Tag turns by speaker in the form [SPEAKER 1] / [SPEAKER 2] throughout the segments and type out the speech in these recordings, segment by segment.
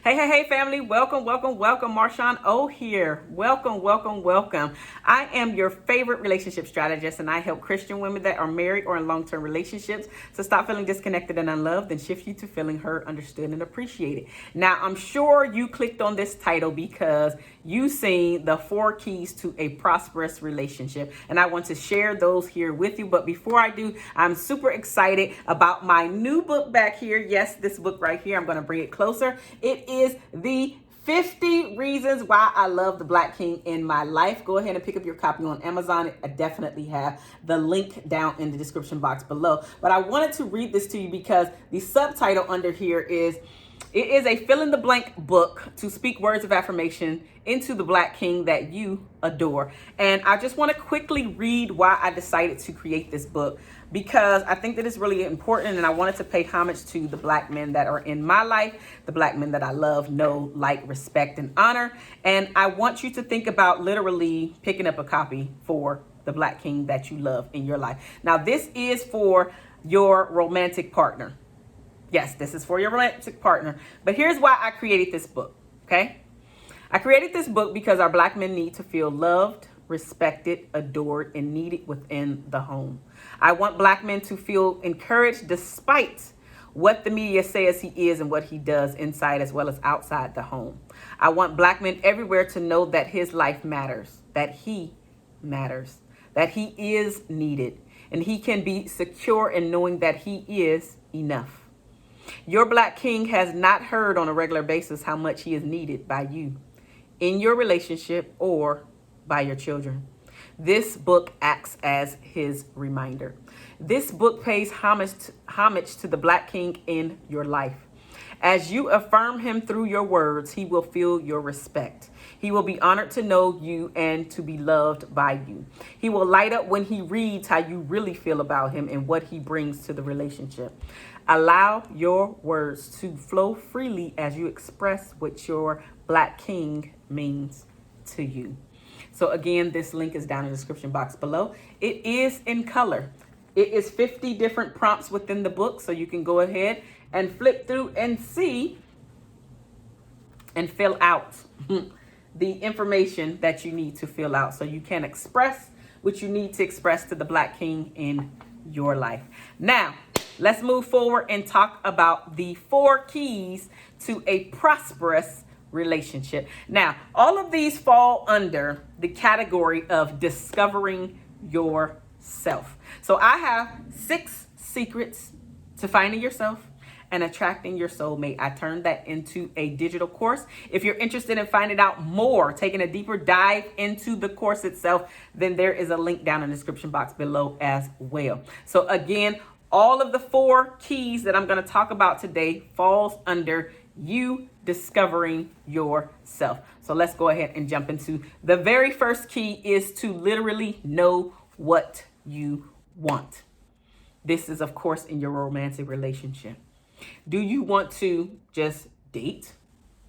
[SPEAKER 1] Hey, family. Welcome. MarshaunO here. Welcome. I am your favorite relationship strategist, and I help Christian women that are married or in long-term relationships to stop feeling disconnected and unloved and shift you to feeling heard, understood, and appreciated. Now, I'm sure you clicked on this title because you seen the 4 keys to a prosperous relationship, and I want to share those here with you. But before I do, I'm super excited about my new book back here. Yes, this book right here. I'm going to bring it closer. It is the 50 Reasons Why I Love the Black King in My Life. Go ahead and pick up your copy on Amazon. I definitely have the link down in the description box below. But I wanted to read this to you because the subtitle under here is, it is a fill in the blank book to speak words of affirmation into the Black King that you adore. And I just want to quickly read why I decided to create this book, because I think that it's really important, and I wanted to pay homage to the Black men that are in my life, the Black men that I love, know, like, respect, and honor. And I want you to think about literally picking up a copy for the Black King that you love in your life. Now, this is for your romantic partner. Yes, this is for your romantic partner. But here's why I created this book, okay? I created this book because our Black men need to feel loved, respected, adored, and needed within the home. I want Black men to feel encouraged despite what the media says he is and what he does inside as well as outside the home. I want Black men everywhere to know that his life matters, that he matters, that he is needed, and he can be secure in knowing that he is enough. Your Black King has not heard on a regular basis how much he is needed by you in your relationship or by your children. This book acts as his reminder. This book pays homage to the Black King in your life. As you affirm him through your words, he will feel your respect. He will be honored to know you and to be loved by you. He will light up when he reads how you really feel about him and what he brings to the relationship. Allow your words to flow freely as you express what your Black King means to you. So again, this link is down in the description box below. It is in color. It is 50 different prompts within the book, so you can go ahead and flip through and see and fill out the information that you need to fill out so you can express what you need to express to the Black King in your life. Now, let's move forward and talk about the 4 keys to a prosperous relationship. Now, all of these fall under the category of discovering yourself. So I have 6 secrets to finding yourself and attracting your soulmate. I turned that into a digital course. If you're interested in finding out more, taking a deeper dive into the course itself, then there is a link down in the description box below as well. So again, all of the 4 keys that I'm going to talk about today falls under you discovering yourself. So let's go ahead and jump into the very first key is to literally know what you want. This is, of course, in your romantic relationship. Do you want to just date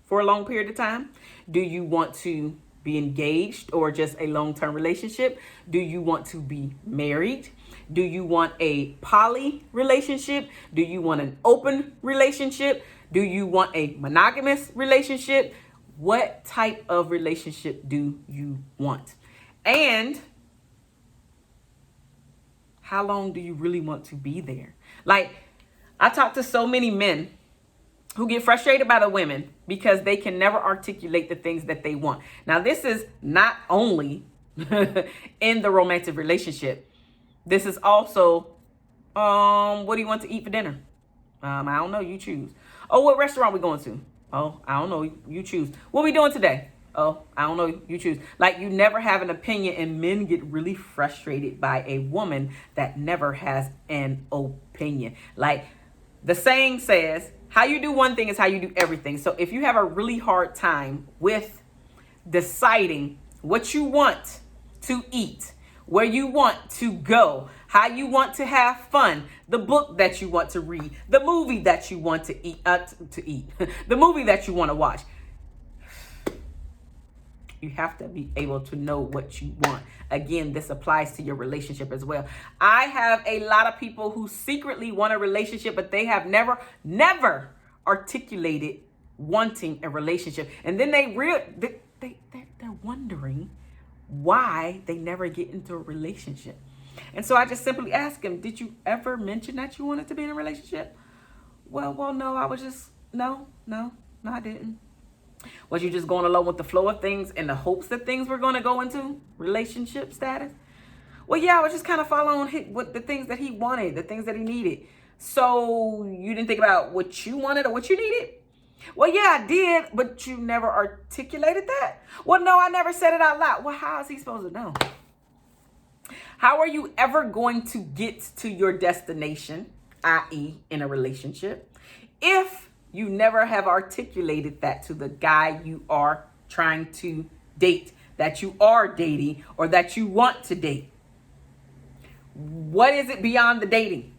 [SPEAKER 1] for a long period of time? Do you want to be engaged or just a long-term relationship? Do you want to be married? Do you want a poly relationship? Do you want an open relationship? Do you want a monogamous relationship? What type of relationship do you want? And how long do you really want to be there? Like, I talk to so many men who get frustrated by the women because they can never articulate the things that they want. Now, this is not only in the romantic relationship. This is also, what do you want to eat for dinner? I don't know, you choose. Oh, what restaurant we going to? Oh, I don't know, you choose. What we doing today? Oh, I don't know, you choose. Like, you never have an opinion, and men get really frustrated by a woman that never has an opinion. Like, the saying says, how you do one thing is how you do everything. So if you have a really hard time with deciding what you want to eat, where you want to go, how you want to have fun, the book that you want to read, the movie that you want to eat, the movie that you want to watch, you have to be able to know what you want. Again, this applies to your relationship as well. I have a lot of people who secretly want a relationship, but they have never articulated wanting a relationship. And then they're wondering why they never get into a relationship. And so I just simply ask him, did you ever mention that you wanted to be in a relationship? Well, no, I was just, no, I didn't. Was you just going along with the flow of things in the hopes that things were going to go into relationship status? Well, yeah, I was just kind of following what the things that he wanted, the things that he needed. So you didn't think about what you wanted or what you needed? Well, yeah, I did, but you never articulated that? Well, no, I never said it out loud. Well, how is he supposed to know? How are you ever going to get to your destination, i.e. in a relationship, if you never have articulated that to the guy you are trying to date, that you are dating, or that you want to date? What is it beyond the dating?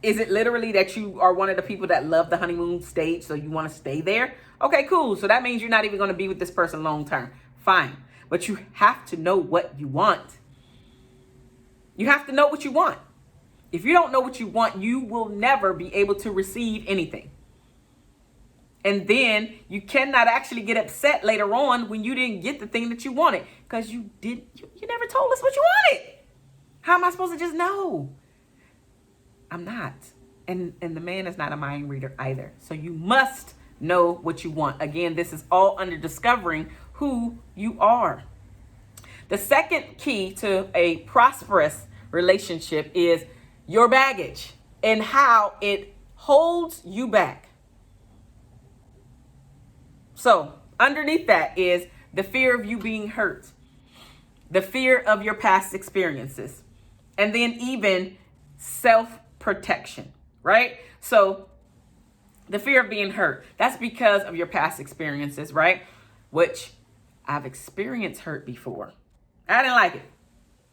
[SPEAKER 1] Is it literally that you are one of the people that love the honeymoon stage, so you want to stay there? Okay, cool. So that means you're not even going to be with this person long term. Fine. But you have to know what you want. You have to know what you want. If you don't know what you want, you will never be able to receive anything. And then you cannot actually get upset later on when you didn't get the thing that you wanted, because you never told us what you wanted. How am I supposed to just know? I'm not. And the man is not a mind reader either. So you must know what you want. Again, this is all under discovering who you are. The second key to a prosperous relationship is your baggage and how it holds you back. So underneath that is the fear of you being hurt, the fear of your past experiences, and then even self-protection, right? So the fear of being hurt, that's because of your past experiences, right? Which I've experienced hurt before. I didn't like it.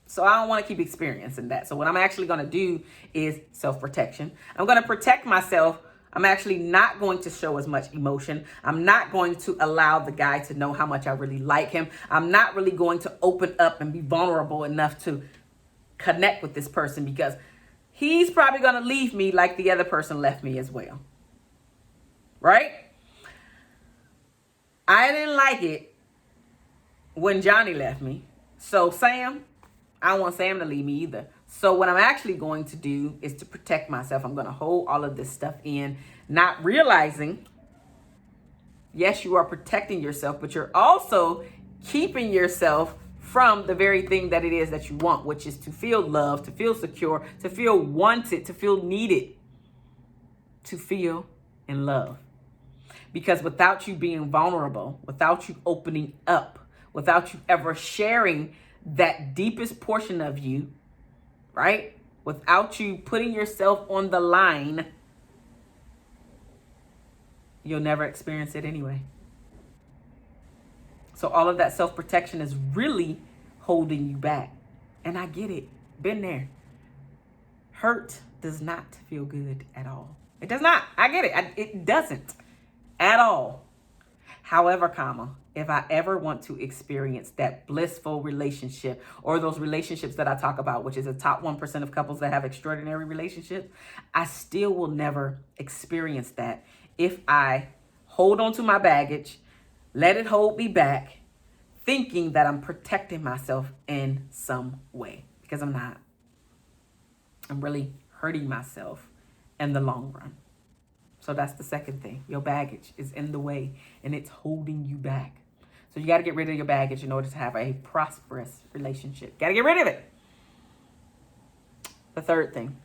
[SPEAKER 1] So I don't want to keep experiencing that. So what I'm actually going to do is self-protection. I'm going to protect myself. I'm actually not going to show as much emotion. I'm not going to allow the guy to know how much I really like him. I'm not really going to open up and be vulnerable enough to connect with this person, because he's probably going to leave me like the other person left me as well. Right? I didn't like it when Johnny left me. So Sam, I don't want Sam to leave me either. So what I'm actually going to do is to protect myself. I'm going to hold all of this stuff in, not realizing, yes, you are protecting yourself, but you're also keeping yourself from the very thing that it is that you want, which is to feel loved, to feel secure, to feel wanted, to feel needed, to feel in love. Because without you being vulnerable, without you opening up, without you ever sharing that deepest portion of you, right? Without you putting yourself on the line, you'll never experience it anyway. So all of that self-protection is really holding you back. And I get it. Been there. Hurt does not feel good at all. It does not. I get it. It doesn't at all. However, if I ever want to experience that blissful relationship, or those relationships that I talk about, which is the top 1% of couples that have extraordinary relationships, I still will never experience that if I hold on to my baggage, let it hold me back, thinking that I'm protecting myself in some way, because I'm not. I'm really hurting myself in the long run. So that's the second thing. Your baggage is in the way and it's holding you back. So you got to get rid of your baggage in order to have a prosperous relationship. Got to get rid of it. The third thing,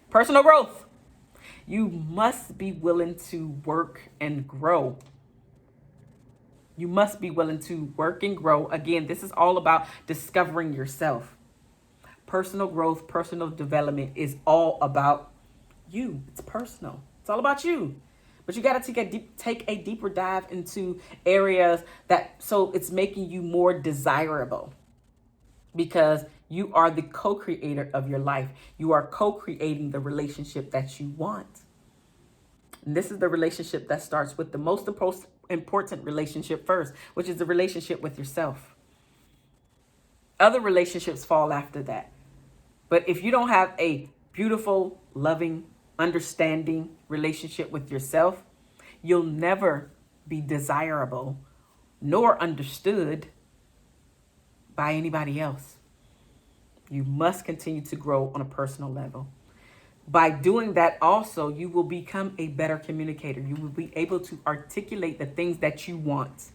[SPEAKER 1] personal growth. You must be willing to work and grow. You must be willing to work and grow. Again, this is all about discovering yourself. Personal growth, personal development is all about you. It's personal. It's all about you. But you got to take a deeper dive into areas so it's making you more desirable, because you are the co-creator of your life. You are co-creating the relationship that you want. And this is the relationship that starts with the most important relationship first, which is the relationship with yourself. Other relationships fall after that. But if you don't have a beautiful, loving, understanding relationship with yourself, you'll never be desirable nor understood by anybody else. You must continue to grow on a personal level. By doing that also, you will become a better communicator. You will be able to articulate the things that you want.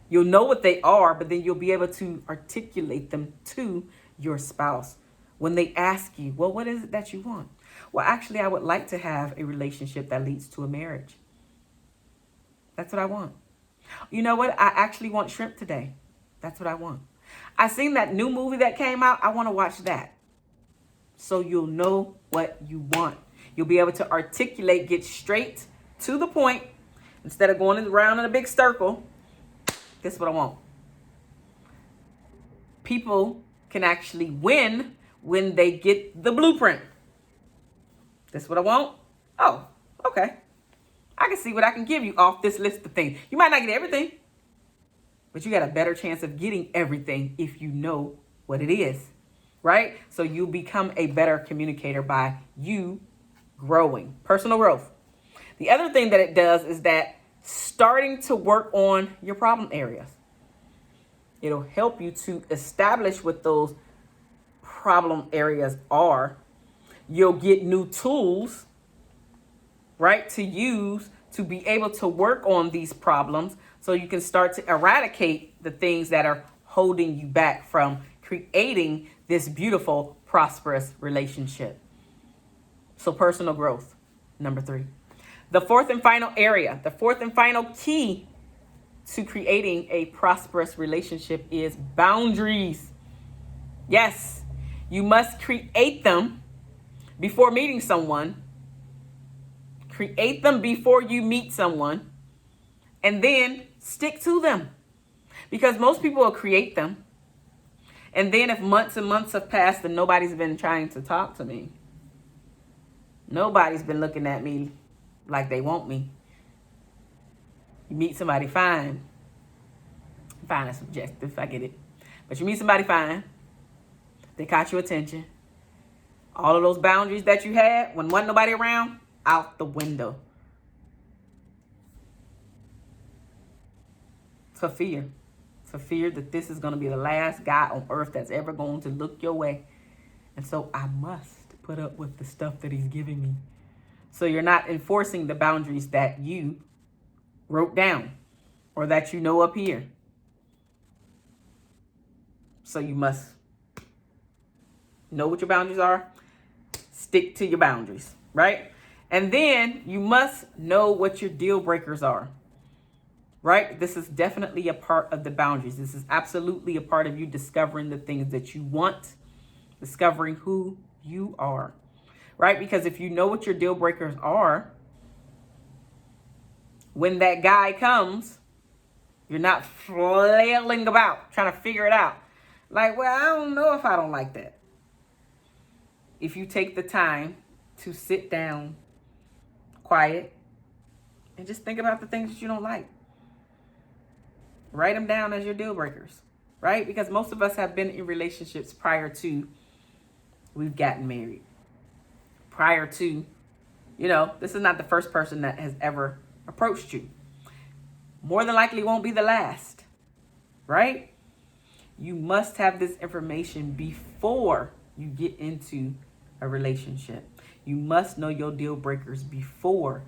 [SPEAKER 1] You'll know what they are, but then you'll be able to articulate them to your spouse. When they ask you, well, what is it that you want? Well, actually, I would like to have a relationship that leads to a marriage. That's what I want. You know what? I actually want shrimp today. That's what I want. I seen that new movie that came out. I want to watch that. So you'll know what you want. You'll be able to articulate, get straight to the point instead of going around in a big circle. This is what I want. People can actually win when they get the blueprint. This is what I want. Oh, okay. I can see what I can give you off this list of things. You might not get everything, but you got a better chance of getting everything if you know what it is, right? So you become a better communicator by you growing, personal growth. The other thing that it does is that starting to work on your problem areas. It'll help you to establish what those problem areas are. You'll get new tools, right, to use to be able to work on these problems so you can start to eradicate the things that are holding you back from creating this beautiful, prosperous relationship. So personal growth, number 3. The fourth and final area, the fourth and final key to creating a prosperous relationship is boundaries. Yes, you must create them before meeting someone. Create them before you meet someone, and then stick to them. Because most people will create them, and then if months and months have passed and nobody's been trying to talk to me, nobody's been looking at me like they want me. You meet somebody fine. Fine is subjective, I get it. But you meet somebody fine. They caught your attention. All of those boundaries that you had when wasn't nobody around, out the window. For fear. For fear that this is going to be the last guy on earth that's ever going to look your way. And so I must put up with the stuff that he's giving me. So you're not enforcing the boundaries that you wrote down or that you know up here. So you must know what your boundaries are. Stick to your boundaries, right? And then you must know what your deal breakers are, right? This is definitely a part of the boundaries. This is absolutely a part of you discovering the things that you want, discovering who you are, right? Because if you know what your deal breakers are, when that guy comes, you're not flailing about trying to figure it out. Like, well, I don't know if I don't like that. If you take the time to sit down, quiet, and just think about the things that you don't like. Write them down as your deal breakers, right? Because most of us have been in relationships prior to we've gotten married. Prior to, this is not the first person that has ever approached you. More than likely won't be the last, right? You must have this information before you get into a relationship. You must know your deal breakers before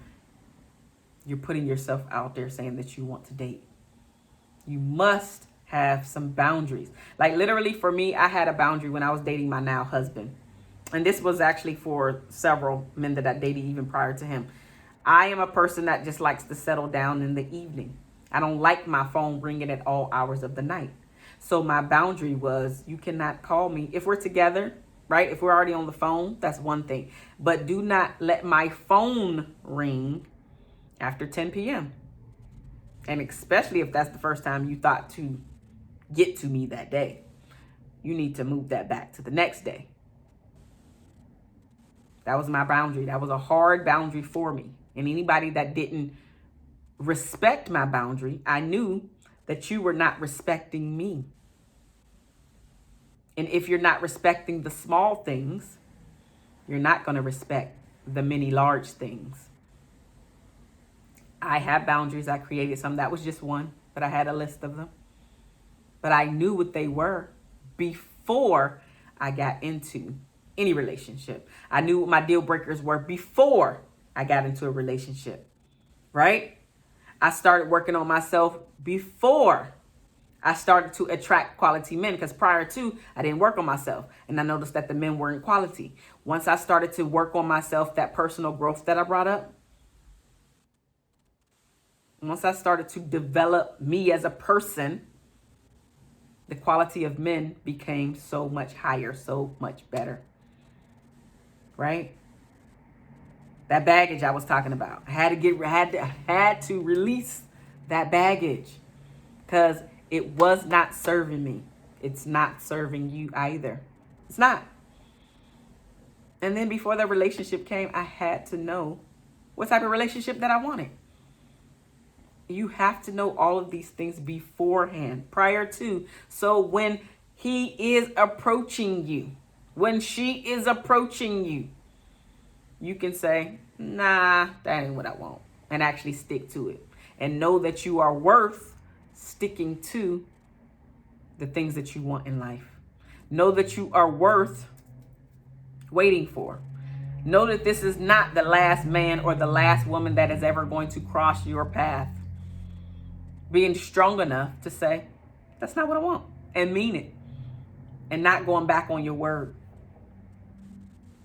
[SPEAKER 1] you're putting yourself out there saying that you want to date. You must have some boundaries. Like literally for me, I had a boundary when I was dating my now husband. And this was actually for several men that I dated even prior to him. I am a person that just likes to settle down in the evening. I don't like my phone ringing at all hours of the night. So my boundary was, you cannot call me. If we're together, right? If we're already on the phone, that's one thing. But do not let my phone ring after 10 p.m. And especially if that's the first time you thought to get to me that day. You need to move that back to the next day. That was my boundary. That was a hard boundary for me. And anybody that didn't respect my boundary, I knew that you were not respecting me. And if you're not respecting the small things, you're not going to respect the many large things. I have boundaries. I created some. That was just one, but I had a list of them. But I knew what they were before I got into any relationship. I knew what my deal breakers were before I got into a relationship, right? I started working on myself before I started to attract quality men, because prior to, I didn't work on myself. And I noticed that the men weren't quality. Once I started to work on myself, that personal growth that I brought up, once I started to develop me as a person, the quality of men became so much higher, so much better, right? That baggage I was talking about, I had to release that baggage, because it was not serving me. It's not serving you either. It's not. And then before the relationship came, I had to know what type of relationship that I wanted. You have to know all of these things beforehand, prior to. So when he is approaching you, when she is approaching you, you can say, nah, that ain't what I want. And actually stick to it. And know that you are worth sticking to the things that you want in life. Know that you are worth waiting for. Know that this is not the last man or the last woman that is ever going to cross your path. Being strong enough to say, that's not what I want, and mean it. And not going back on your word.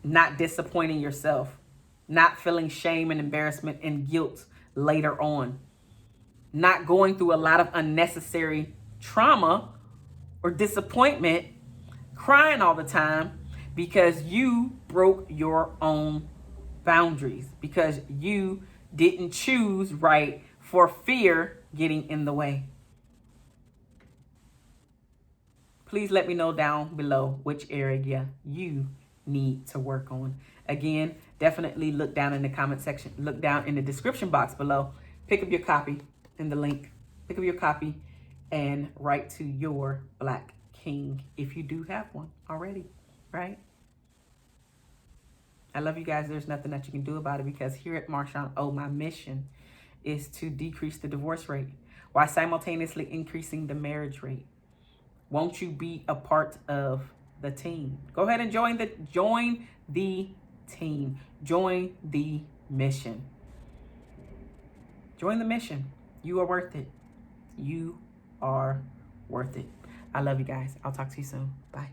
[SPEAKER 1] Not disappointing yourself. Not feeling shame and embarrassment and guilt later on. Not going through a lot of unnecessary trauma or disappointment, crying all the time because you broke your own boundaries, because you didn't choose right for fear getting in the way. Please let me know down below which area you need to work on. Again, definitely look down in the comment section, look down in the description box below, pick up your copy in the link, pick up your copy and write to your Black King if you do have one already, right? I love you guys. There's nothing that you can do about it, because here at MarshaunO, my mission is to decrease the divorce rate while simultaneously increasing the marriage rate. Won't you be a part of the team? Go ahead and join the team. Join the mission. Join the mission. You are worth it. You are worth it. I love you guys. I'll talk to you soon. Bye.